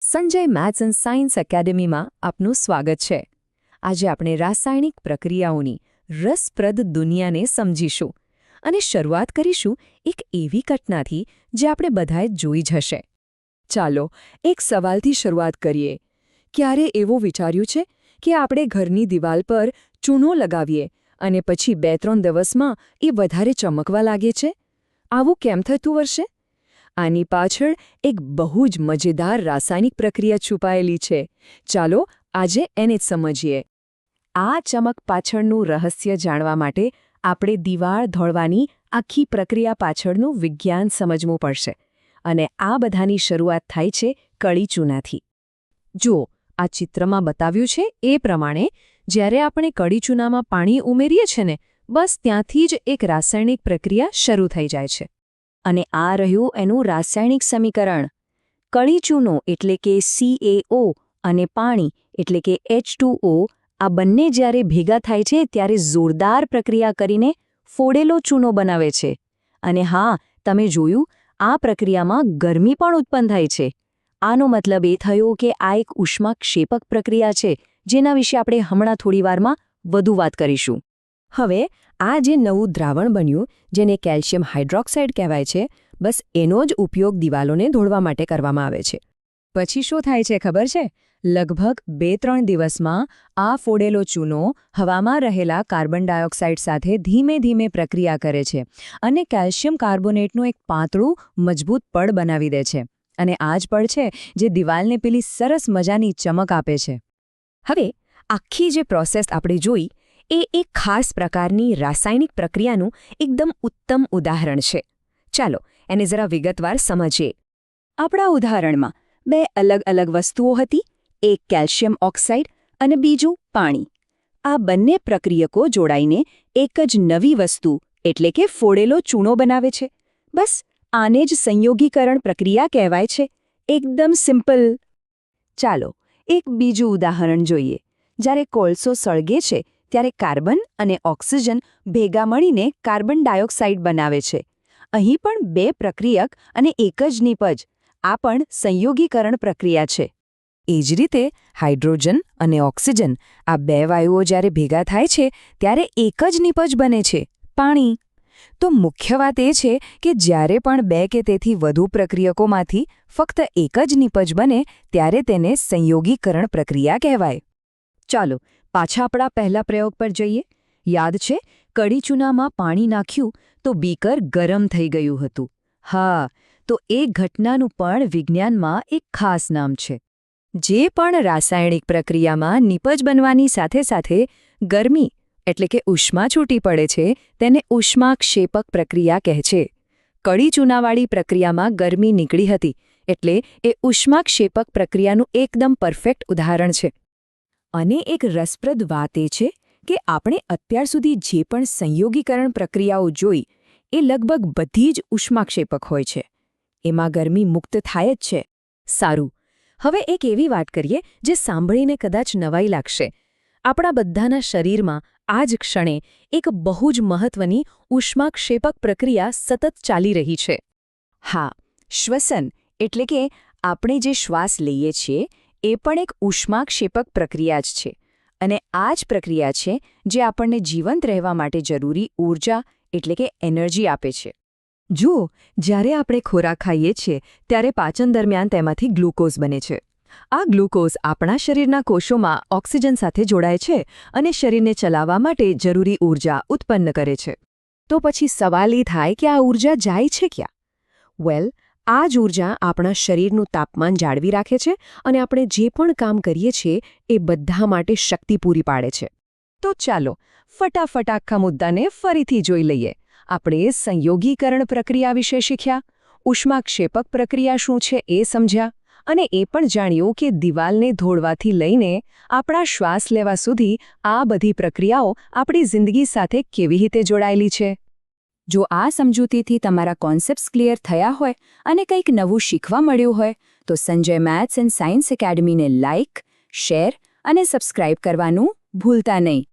Sanjay maths and science એકેડમીમાં આપનું સ્વાગત છે. આજે આપણે રાસાયણિક પ્રક્રિયાઓની રસપ્રદ દુનિયાને સમજીશું અને શરૂઆત કરીશું એક એવી ઘટનાથી જે આપણે બધાએ જોઈ જ હશે. ચાલો એક સવાલથી શરૂઆત કરીએ. ક્યારે એવું વિચાર્યું છે કે આપણે ઘરની દિવાલ પર ચૂનો લગાવીએ અને પછી 2-3 દિવસમાં એ વધારે ચમકવા લાગે છે? આવું કેમ થતું હશે? આની પાછળ એક બહુ જ મજેદાર રાસાયણિક પ્રક્રિયા છુપાયેલી છે. ચાલો આજે એને જ સમજીએ. આ ચમક પાછળનું રહસ્ય જાણવા માટે આપણે દિવાળ ધોળવાની આખી પ્રક્રિયા પાછળનું વિજ્ઞાન સમજવું પડશે. અને આ બધાની શરૂઆત થાય છે કળી ચૂનાથી. જુઓ, આ ચિત્રમાં બતાવ્યું છે એ પ્રમાણે જ્યારે આપણે કળી ચૂનામાં પાણી ઉમેરીએ છીએ ને, બસ ત્યાંથી જ એક રાસાયણિક પ્રક્રિયા શરૂ થઈ જાય છે. અને આ રહ્યું એનું રાસાયણિક સમીકરણ. કળી ચૂનો એટલે કે CaO અને પાણી એટલે કે H2O, આ બંને જ્યારે ભેગા થાય છે ત્યારે જોરદાર પ્રક્રિયા કરીને ફોડેલો ચૂનો બનાવે છે. અને હા, તમે જોયું, આ પ્રક્રિયામાં ગરમી પણ ઉત્પન્ન થાય છે. આનો મતલબ એ થયો કે આ એક ઉષ્માક્ષેપક પ્રક્રિયા છે, જેના વિશે આપણે હમણાં થોડીવારમાં વધુ વાત કરીશું. હવે આ જે નવું દ્રાવણ બન્યું, જેને કેલ્શિયમ હાઇડ્રોક્સાઇડ કહેવાય છે, બસ એનો જ ઉપયોગ દિવાલોને ધોળવા માટે કરવામાં આવે છે. પછી શું થાય છે ખબર છે? લગભગ 2-3 દિવસમાં આ ફોડેલો ચૂનો હવામાં રહેલા કાર્બન ડાયોક્સાઇડ સાથે ધીમે ધીમે પ્રક્રિયા કરે છે અને કેલ્શિયમ કાર્બોનેટનું એક પાતળું, મજબૂત પડ બનાવી દે છે. અને આ જ પડ છે જે દિવાલને પેલી સરસ મજાની ચમક આપે છે. હવે આખી જે પ્રોસેસ આપણે જોઈ, એ એક ખાસ પ્રકારની રાસાયણિક પ્રક્રિયાનું એકદમ ઉત્તમ ઉદાહરણ છે. ચાલો એને જરા વિગતવાર સમજીએ. આપણા ઉદાહરણમાં 2 અલગ અલગ વસ્તુઓ હતી, એક કેલ્શિયમ ઓક્સાઇડ અને બીજું પાણી. આ બંને પ્રક્રિયકો જોડાઈને એક જ નવી વસ્તુ એટલે કે ફોડેલો ચૂનો બનાવે છે. બસ આને જ સંયોગીકરણ પ્રક્રિયા કહેવાય છે. એકદમ સિમ્પલ. ચાલો એક બીજું ઉદાહરણ જોઈએ. જ્યારે કોલસો સળગે છે ત્યારે કાર્બન અને ઓક્સિજન ભેગા મળીને કાર્બન ડાયોક્સાઇડ બનાવે છે. અહીં પણ 2 પ્રક્રિયક અને એક જ નિપજ. આ પણ સંયોગીકરણ પ્રક્રિયા છે. એ જ રીતે હાઇડ્રોજન અને ઓક્સિજન, આ 2 વાયુઓ જ્યારે ભેગા થાય છે ત્યારે એક જ નિપજ બને છે, પાણી. તો મુખ્ય વાત એ છે કે જ્યારે પણ 2 કે તેથી વધુ પ્રક્રિયકોમાંથી ફક્ત એક જ નિપજ બને ત્યારે તેને સંયોગીકરણ પ્રક્રિયા કહેવાય. ચાલો પાછા આપણા પહેલા પ્રયોગ પર જઈએ. યાદ છે, કળી ચૂનામાં પાણી નાખ્યું તો બીકર ગરમ થઈ ગયું હતું. હા, તો એ ઘટનાનું પણ વિજ્ઞાનમાં એક ખાસ નામ છે. જે પણ રાસાયણિક પ્રક્રિયામાં નિપજ બનવાની સાથે સાથે ગરમી એટલે કે ઉષ્મા છૂટી પડે છે, તેને ઉષ્માક્ષેપક પ્રક્રિયા કહે છે. કળી ચૂનાવાળી પ્રક્રિયામાં ગરમી નીકળી હતી, એટલે એ ઉષ્માક્ષેપક પ્રક્રિયાનું એકદમ પરફેક્ટ ઉદાહરણ છે. અને એક રસપ્રદ વાત એ છે કે આપણે અત્યાર સુધી જે પણ સંયોગીકરણ પ્રક્રિયાઓ જોઈ, એ લગભગ બધી જ ઉષ્માક્ષેપક હોય છે. એમાં ગરમી મુક્ત થાય જ છે. સારું, હવે એક એવી વાત કરીએ જે સાંભળીને કદાચ નવાઈ લાગશે. આપણા બધાના શરીરમાં આ જ ક્ષણે એક બહુ જ મહત્વની ઉષ્માક્ષેપક પ્રક્રિયા સતત ચાલી રહી છે. હા, શ્વસન એટલે કે આપણે જે શ્વાસ લઈએ છીએ એ પણ એક ઉષ્માક્ષેપક પ્રક્રિયા જ છે. અને આ જ પ્રક્રિયા છે જે આપણને જીવંત રહેવા માટે જરૂરી ઊર્જા એટલે કે એનર્જી આપે છે. જુઓ, જ્યારે આપણે ખોરાક ખાઈએ છીએ ત્યારે પાચન દરમિયાન તેમાંથી ગ્લુકોઝ બને છે. આ ગ્લુકોઝ આપણા શરીરના કોષોમાં ઓક્સિજન સાથે જોડાય છે અને શરીરને ચલાવવા માટે જરૂરી ઊર્જા ઉત્પન્ન કરે છે. તો પછી સવાલ એ થાય કે આ ઊર્જા જાય છે ક્યાં? વેલ, આ જ ઊર્જા આપણા શરીરનું તાપમાન જાળવી રાખે છે અને આપણે જે પણ કામ કરીએ છીએ એ બધા માટે શક્તિ પૂરી પાડે છે. તો ચાલો ફટાફટ આખા મુદ્દાને ફરીથી જોઈ લઈએ. આપણે સંયોગીકરણ પ્રક્રિયા વિશે શીખ્યા, ઉષ્માક્ષેપક પ્રક્રિયા શું છે એ સમજ્યા, અને એ પણ જાણ્યું કે દિવાલને ધોળવાથી લઈને આપણા શ્વાસ લેવા સુધી આ બધી પ્રક્રિયાઓ આપણી જિંદગી સાથે કેવી રીતે જોડાયેલી છે. જો આ સમજૂતીથી તમારા કોન્સેપ્ટ્સ ક્લિયર થયા હોય અને કંઈક નવું શીખવા મળ્યું હોય, તો સંજય મેથ્સ એન્ડ સાયન્સ એકેડમીને લાઇક, શેર અને સબસ્ક્રાઇબ કરવાનું ભૂલતા નહીં.